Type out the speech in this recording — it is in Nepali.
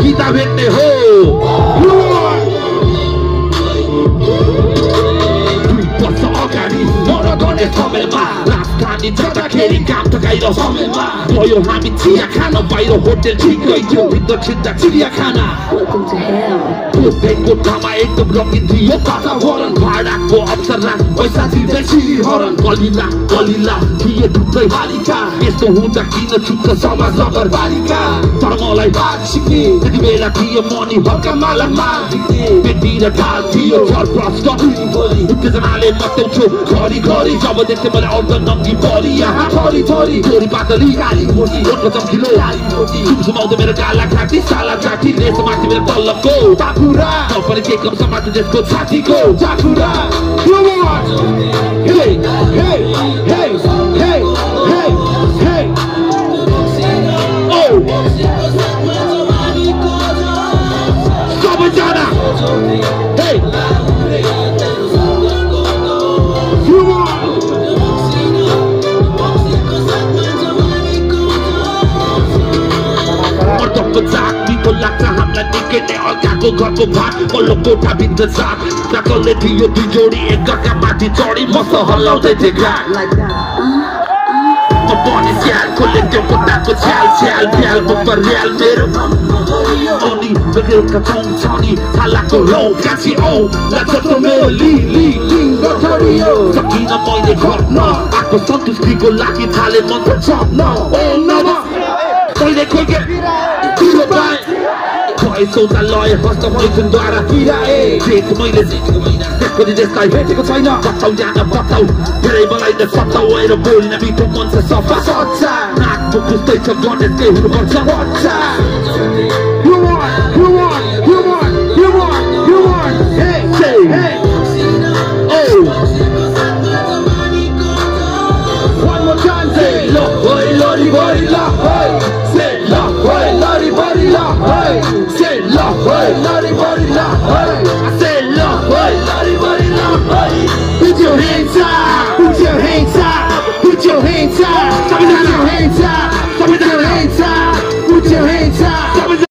गीता भेट्ने हो समयमा राजधानी जाँदाखेरि काम ठकाइरो समयमा गयो हामी चिया खान बाहिर होटेल ठिकै थियो भित्र छिर्दा चिडियाखाना कोठामा एकदम रङ्गिन थियो वातावरण भाडाको अवसर पैसा दिँदै सिरिहरण गलिला गलिला थिए ढुक्कै बालिका यस्तो हुँदा किन छुट्छ समाज नगरपालिका तर मलाई बात सिक्ने त्यति बेला थियो मनी हल्का मालामा बेटी र ढाल थियो सरप्रष्ट उत्तेजनाले मत्याउँछु घरिघरि जब देख्थे मैले अर्ध नम्की परी यहाँ थरी थरी चोरी पातली गाली मोटी रोटको चम्किलो सुमसुमाउँदै मेरो गाला घाँटी साला जाठी रेस माथि मेरो तल्लको बाकुरा पनि के कम समाज देशको छातीको Chakura Hey, hey, hey, hey, hey, hey. Oh. Sabajana. Hey. को लाग्छ हामीलाई निकै नै अर्काको घरको भात पल्लो कोठा भित्र साथ नकलले थियो दुई जोडी एकअर्का माथि चढी मस्त हल्लाउँदै थिए घाट म पनि स्याल खोले त्यो कोठाको छ्याल छ्याल फ्याल मुख र्याल मेरो अनि बेलुका चौछनी थालाको रौ काँची औ लाग्छ त मेरो ली ली लिङ्ग थरियो सकिन मैले घट्न आएको सन्तुष्टिको लागि थाले मन्त्र जप्न ओ नमः कहिले खोके तिम्रो बाई खै शौचालय हस्त मैथुनद्वारा किराए जेठ मैले त्यसको देशलाई भेटेको छैन बताउ जान बताउ धेरै मलाई त सताउ आएर बोल्न मिठो मन छ सफा सच्चा नाकको खुस्तै छ गणेशकै हुनुपर्छ बच्चा